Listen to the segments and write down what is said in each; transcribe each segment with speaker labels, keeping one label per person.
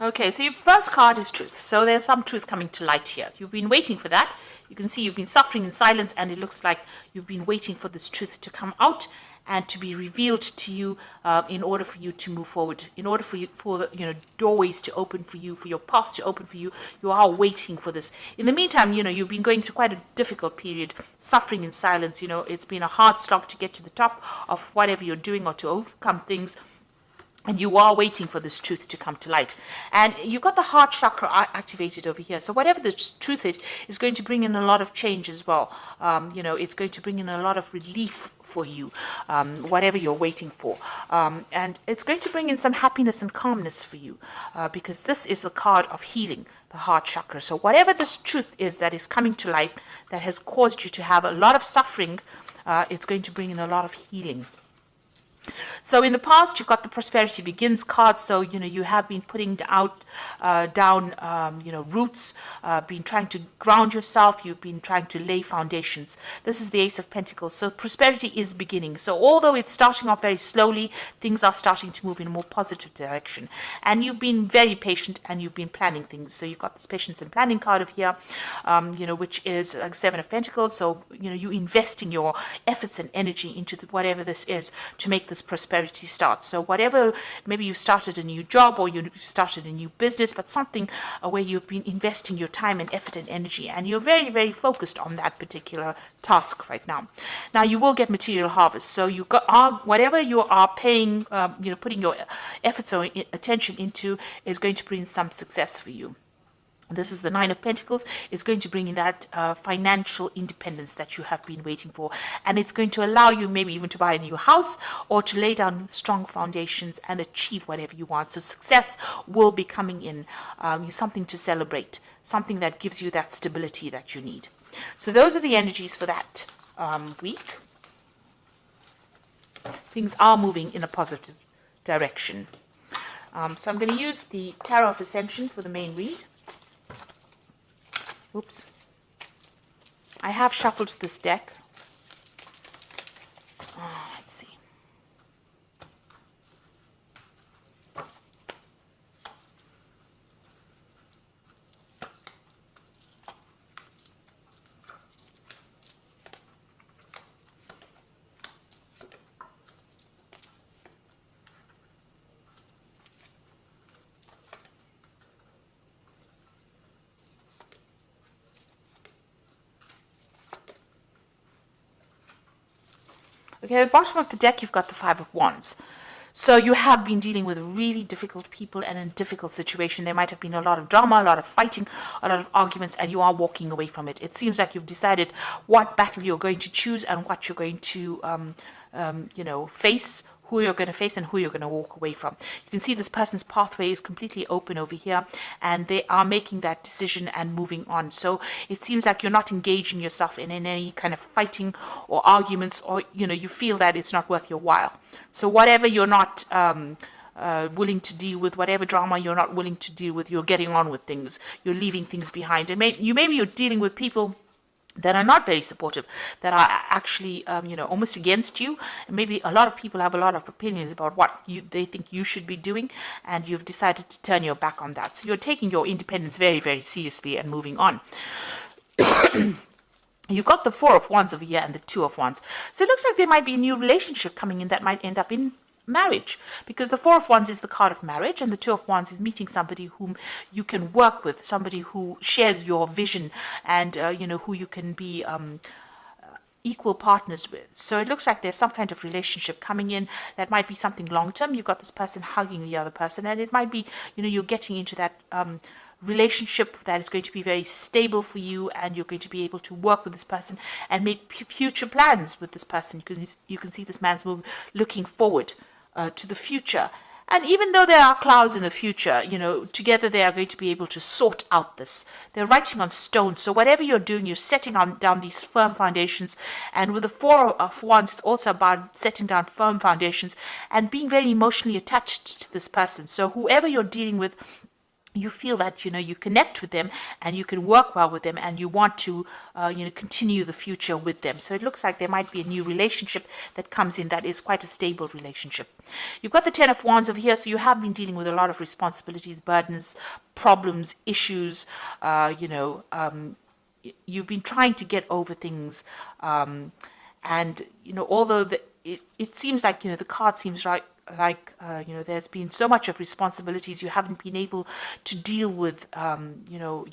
Speaker 1: Okay, so your first card is truth. So there's some truth coming to light here. You've been waiting for that. You can see you've been suffering in silence, and it looks like you've been waiting for this truth to come out and to be revealed to you in order for you to move forward, in order for you, for the, doorways to open for you, for your path to open for you. You are waiting for this. In the meantime, you've been going through quite a difficult period, suffering in silence. It's been a hard slog to get to the top of whatever you're doing or to overcome things. And you are waiting for this truth to come to light. And you've got the heart chakra activated over here. So whatever the truth is going to bring in a lot of change as well. It's going to bring in a lot of relief for you, whatever you're waiting for. And it's going to bring in some happiness and calmness for you, because this is the card of healing, the heart chakra. So whatever this truth is that is coming to light, that has caused you to have a lot of suffering, it's going to bring in a lot of healing. So in the past, you've got the Prosperity Begins card. So, you have been putting down roots, been trying to ground yourself. You've been trying to lay foundations. This is the Ace of Pentacles. So prosperity is beginning. So although it's starting off very slowly, things are starting to move in a more positive direction. And you've been very patient and you've been planning things. So you've got this Patience and Planning card of here, which is like Seven of Pentacles. So, you investing your efforts and energy into whatever this is to make this prosperity start. So whatever, maybe you started a new job or you started a new business, but something where you've been investing your time and effort and energy, and you're very, very focused on that particular task right now. Now you will get material harvest. So you got whatever you are paying, putting your efforts or attention into is going to bring some success for you. This is the Nine of Pentacles. It's going to bring in that financial independence that you have been waiting for. And it's going to allow you maybe even to buy a new house or to lay down strong foundations and achieve whatever you want. So success will be coming in, something to celebrate, something that gives you that stability that you need. So those are the energies for that week. Things are moving in a positive direction. So I'm going to use the Tarot of Ascension for the main read. Oops. I have shuffled this deck. Let's see. Okay, at the bottom of the deck, you've got the Five of Wands. So you have been dealing with really difficult people and in a difficult situation. There might have been a lot of drama, a lot of fighting, a lot of arguments, and you are walking away from it. It seems like you've decided what battle you're going to choose and what you're going to, face, who you're going to face and who you're going to walk away from. You can see this person's pathway is completely open over here, and they are making that decision and moving on. So it seems like you're not engaging yourself in any kind of fighting or arguments, or you feel that it's not worth your while. So whatever you're not willing to deal with, whatever drama you're not willing to deal with, you're getting on with things. You're leaving things behind, and maybe you're dealing with people that are not very supportive, that are actually, almost against you. And maybe a lot of people have a lot of opinions about what they think you should be doing, and you've decided to turn your back on that. So you're taking your independence very, very seriously and moving on. You've got the Four of Wands over here and the Two of Wands. So it looks like there might be a new relationship coming in that might end up in marriage, because the Four of Wands is the card of marriage and the Two of Wands is meeting somebody whom you can work with, somebody who shares your vision and who you can be equal partners with. So it looks like there's some kind of relationship coming in that might be something long-term. You've got this person hugging the other person, and it might be you're getting into that relationship that is going to be very stable for you, and you're going to be able to work with this person and make future plans with this person. You can see this man's looking forward to the future. And even though there are clouds in the future, together they are going to be able to sort out this. They're writing on stone. So whatever you're doing, you're setting down these firm foundations. And with the Four of Wands, it's also about setting down firm foundations and being very emotionally attached to this person. So whoever you're dealing with, you feel that you connect with them and you can work well with them, and you want to continue the future with them. So it looks like there might be a new relationship that comes in that is quite a stable relationship. You've got the Ten of Wands over here, so you have been dealing with a lot of responsibilities, burdens, problems, issues. You've been trying to get over things, and although it seems like the card seems there's been so much of responsibilities, you haven't been able to deal with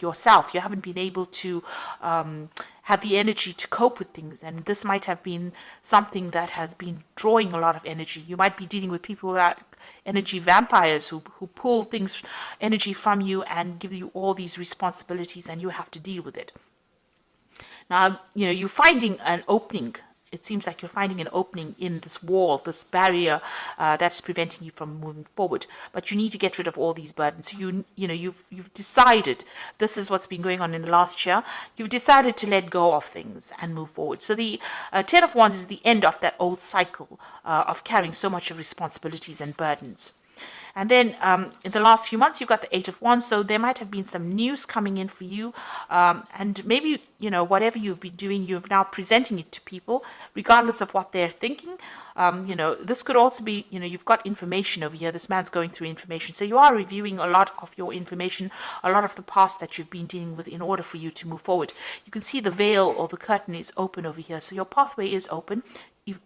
Speaker 1: yourself. You haven't been able to have the energy to cope with things, and this might have been something that has been drawing a lot of energy. You might be dealing with people that energy vampires who pull things, energy from you, and give you all these responsibilities, and you have to deal with it. Now, you're finding an opening. It seems like you're finding an opening in this wall, this barrier that's preventing you from moving forward. But you need to get rid of all these burdens. You've decided, this is what's been going on in the last year. You've decided to let go of things and move forward. So the Ten of Wands is the end of that old cycle of carrying so much of responsibilities and burdens. And then in the last few months, you've got the Eight of Wands, so there might have been some news coming in for you. And maybe, whatever you've been doing, you're now presenting it to people, regardless of what they're thinking. This could also be, you've got information over here. This man's going through information. So you are reviewing a lot of your information, a lot of the past that you've been dealing with in order for you to move forward. You can see the veil or the curtain is open over here. So your pathway is open,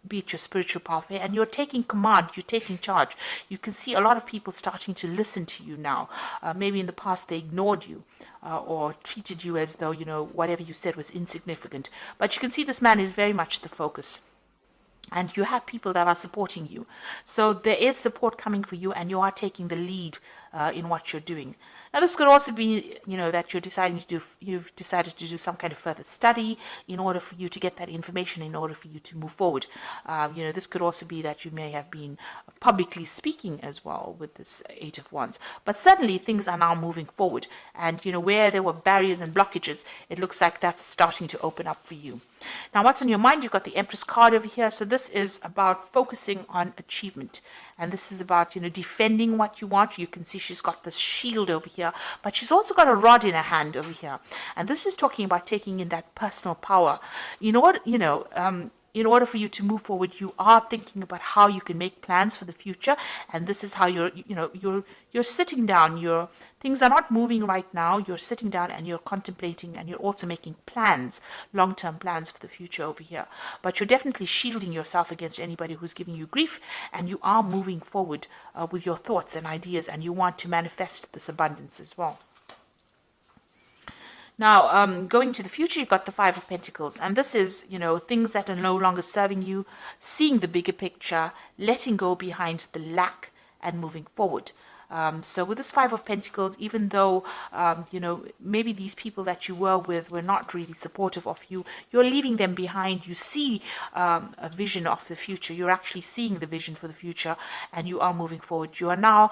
Speaker 1: be it your spiritual pathway, and you're taking command, you're taking charge. You can see a lot of people starting to listen to you now. Maybe in the past they ignored you or treated you as though, whatever you said was insignificant. But you can see this man is very much the focus. And you have people that are supporting you. So there is support coming for you, and you are taking the lead in what you're doing. Now, this could also be, that you've decided to do some kind of further study in order for you to get that information, in order for you to move forward. This could also be that you may have been publicly speaking as well with this Eight of Wands. But suddenly things are now moving forward. And, where there were barriers and blockages, it looks like that's starting to open up for you. Now, what's on your mind? You've got the Empress card over here. So this is about focusing on achievement. And this is about, defending what you want. You can see she's got this shield over here, but she's also got a rod in her hand over here. And this is talking about taking in that personal power. In order for you to move forward, you are thinking about how you can make plans for the future. And this is how you're sitting down. Things are not moving right now. You're sitting down and you're contemplating, and you're also making plans, long-term plans for the future over here. But you're definitely shielding yourself against anybody who's giving you grief, and you are moving forward with your thoughts and ideas, and you want to manifest this abundance as well. Now, going to the future, you've got the Five of Pentacles. And this is, things that are no longer serving you, seeing the bigger picture, letting go behind the lack, and moving forward. So with this Five of Pentacles, even though, maybe these people that you were with were not really supportive of you, you're leaving them behind. You see a vision of the future. You're actually seeing the vision for the future, and you are moving forward. You are now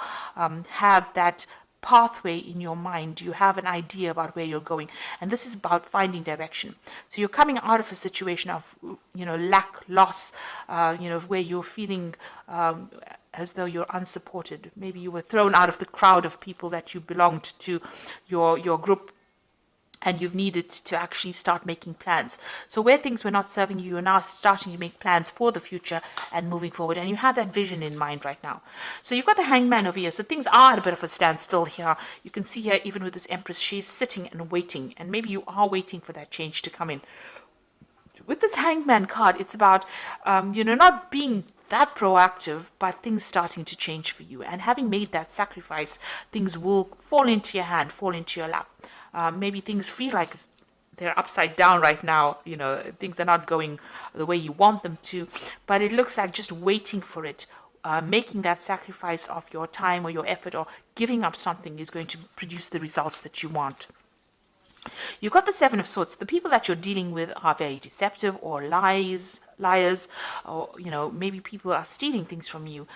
Speaker 1: have that pathway in your mind. You have an idea about where you're going, and this is about finding direction. So you're coming out of a situation of lack, loss, where you're feeling as though you're unsupported. Maybe you were thrown out of the crowd of people that you belonged to, your group, and you've needed to actually start making plans. So where things were not serving you, you're now starting to make plans for the future and moving forward. And you have that vision in mind right now. So you've got the Hangman over here. So things are at a bit of a standstill here. You can see here, even with this Empress, she's sitting and waiting. And maybe you are waiting for that change to come in. With this Hangman card, it's about, not being that proactive, but things starting to change for you. And having made that sacrifice, things will fall into your hand, fall into your lap. Maybe things feel like they're upside down right now. Things are not going the way you want them to, but it looks like just waiting for it, making that sacrifice of your time or your effort or giving up something is going to produce the results that you want. You've got the Seven of Swords. The people that you're dealing with are very deceptive or liars, or, maybe people are stealing things from you.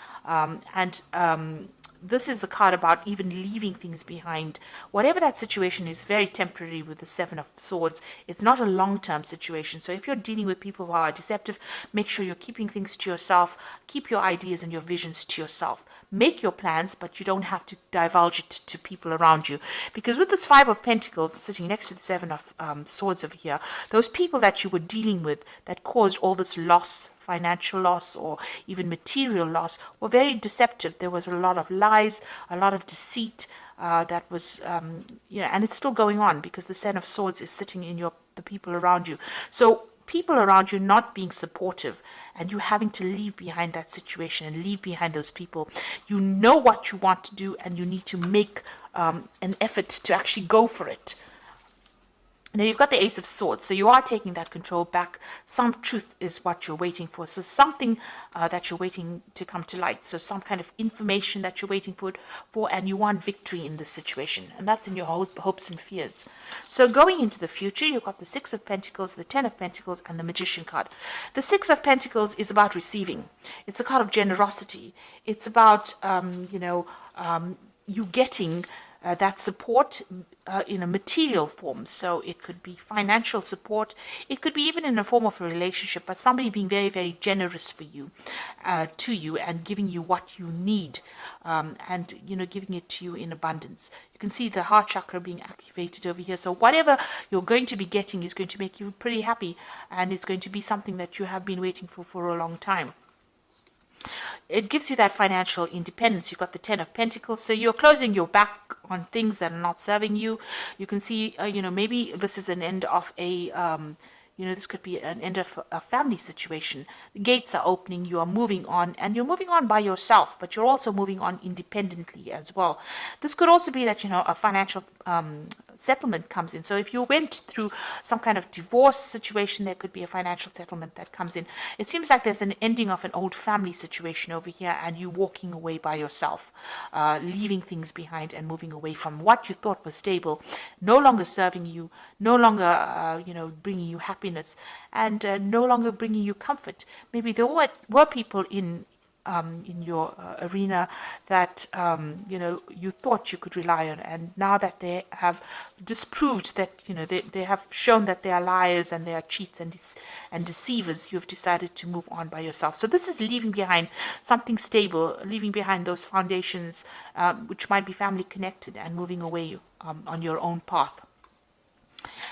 Speaker 1: this is the card about even leaving things behind. Whatever that situation is, very temporary with the Seven of Swords. It's not a long-term situation. So if you're dealing with people who are deceptive, make sure you're keeping things to yourself. Keep your ideas and your visions to yourself. Make your plans, but you don't have to divulge it to people around you. Because with this Five of Pentacles sitting next to the Seven of Swords over here, those people that you were dealing with that caused all this loss, financial loss or even material loss, were very deceptive. There was a lot of lies, a lot of deceit that was, and it's still going on because the Seven of Swords is sitting in the people around you. So people around you not being supportive and you having to leave behind that situation and leave behind those people. You know what you want to do and you need to make an effort to actually go for it. Now you've got the Ace of Swords, so you are taking that control back. Some truth is what you're waiting for. So something that you're waiting to come to light. So some kind of information that you're waiting for, and you want victory in this situation. And that's in your hopes and fears. So going into the future, you've got the Six of Pentacles, the Ten of Pentacles, and the Magician card. The Six of Pentacles is about receiving. It's a card of generosity. It's about, you getting that support in a material form. So it could be financial support. It could be even in a form of a relationship, but somebody being very, very generous for you, to you, and giving you what you need, and giving it to you in abundance. You can see the heart chakra being activated over here. So whatever you're going to be getting is going to make you pretty happy, and it's going to be something that you have been waiting for a long time. It gives you that financial independence. You've got the Ten of Pentacles, so you're closing your back on things that are not serving you. You can see, maybe this is an end of a, this could be an end of a family situation. The gates are opening, you are moving on, and you're moving on by yourself, but you're also moving on independently as well. This could also be that, a financial settlement comes in. So if you went through some kind of divorce situation, there could be a financial settlement that comes in. It seems like there's an ending of an old family situation over here, and you walking away by yourself, leaving things behind and moving away from what you thought was stable, no longer serving you, no longer, bringing you happiness, and no longer bringing you comfort. Maybe there were people in your arena that you thought you could rely on, and now that they have disproved that, they have shown that they are liars and they are cheats and deceivers, you've decided to move on by yourself. So this is leaving behind something stable, leaving behind those foundations which might be family connected, and moving away on your own path.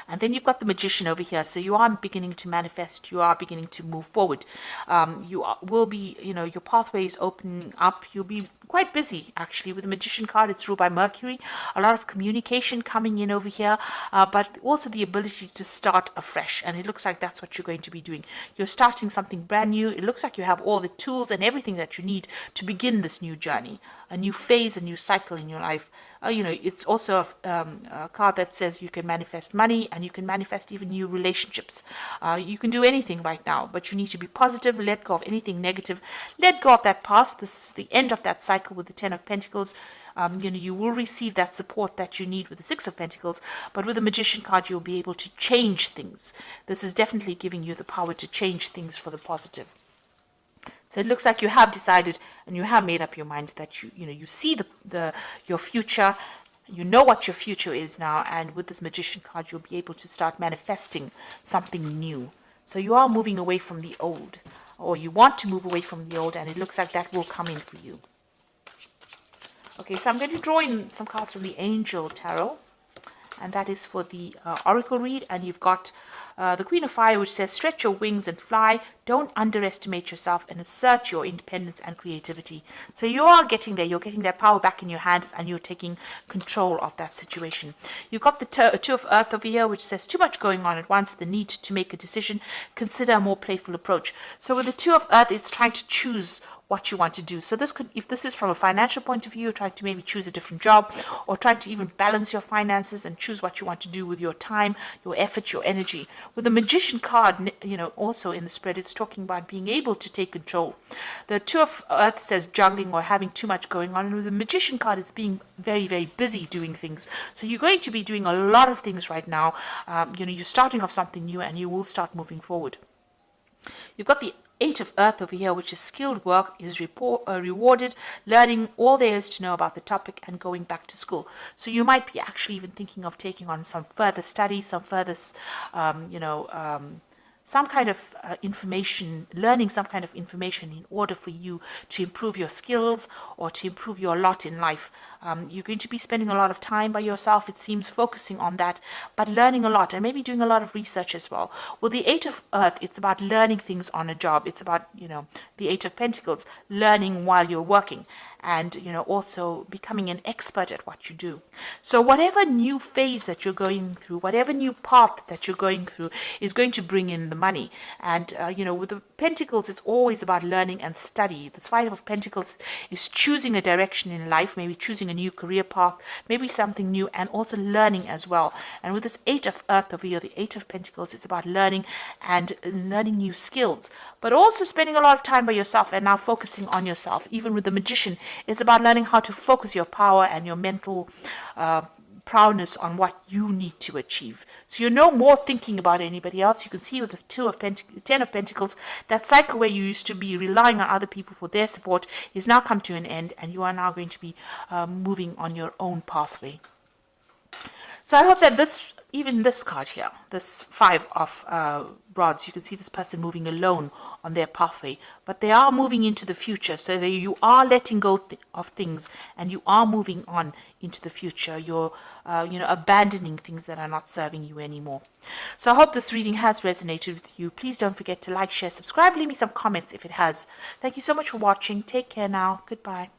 Speaker 1: And then you've got the Magician over here. So you are beginning to manifest. You are beginning to move forward. Will be, your pathway is opening up. You'll be quite busy, actually. With the Magician card, it's ruled by Mercury. A lot of communication coming in over here, but also the ability to start afresh. And it looks like that's what you're going to be doing. You're starting something brand new. It looks like you have all the tools and everything that you need to begin this new journey, a new phase, a new cycle in your life. It's also a card that says you can manifest money, and you can manifest even new relationships. You can do anything right now, but you need to be positive, let go of anything negative, let go of that past. This is the end of that cycle with the Ten of Pentacles. You will receive that support that you need with the Six of Pentacles, but with the Magician card, you'll be able to change things. This is definitely giving you the power to change things for the positive. So it looks like you have decided and you have made up your mind that you see your future. You know what your future is now, and with this Magician card, you'll be able to start manifesting something new. So you are moving away from the old, or you want to move away from the old, and it looks like that will come in for you. Okay, so I'm going to draw in some cards from the Angel Tarot, and that is for the Oracle read, and you've got the Queen of Fire, which says, stretch your wings and fly. Don't underestimate yourself and assert your independence and creativity. So you are getting there. You're getting that power back in your hands, and you're taking control of that situation. You've got the Two of Earth over here, which says, too much going on at once, the need to make a decision. Consider a more playful approach. So with the Two of Earth, it's trying to choose what you want to do. So this could, if this is from a financial point of view, trying to maybe choose a different job, or trying to even balance your finances and choose what you want to do with your time, your effort, your energy. With the Magician card, also in the spread, it's talking about being able to take control. The Two of Earth says juggling or having too much going on, and with the Magician card, it's being very, very busy doing things. So you're going to be doing a lot of things right now. You're starting off something new, and you will start moving forward. You've got the Eight of Earth over here, which is skilled work, is rewarded, learning all there is to know about the topic and going back to school. So you might be actually even thinking of taking on some further study, some further, some kind of information, learning some kind of information in order for you to improve your skills or to improve your lot in life. You're going to be spending a lot of time by yourself, it seems, focusing on that, but learning a lot and maybe doing a lot of research as well. Well, the Eight of Earth, it's about learning things on a job. It's about, the Eight of Pentacles, learning while you're working, and also becoming an expert at what you do. So whatever new phase that you're going through, whatever new path that you're going through, is going to bring in the money. And with the Pentacles, it's always about learning and study. This Five of Pentacles is choosing a direction in life, maybe choosing a new career path, maybe something new, and also learning as well. And with this Eight of Earth over here, the Eight of Pentacles, it's about learning and learning new skills, but also spending a lot of time by yourself and now focusing on yourself. Even with the Magician, it's about learning how to focus your power and your mental proudness on what you need to achieve. So you're no more thinking about anybody else. You can see with the Ten of Pentacles, that cycle where you used to be relying on other people for their support is now come to an end, and you are now going to be moving on your own pathway. So I hope that even this card here, this Five of Rods, you can see this person moving alone on their pathway, but they are moving into the future. So you are letting go of things, and you are moving on into the future. You're abandoning things that are not serving you anymore. So I hope this reading has resonated with you. Please don't forget to like, share, subscribe, leave me some comments if it has. Thank you so much for watching. Take care now. Goodbye.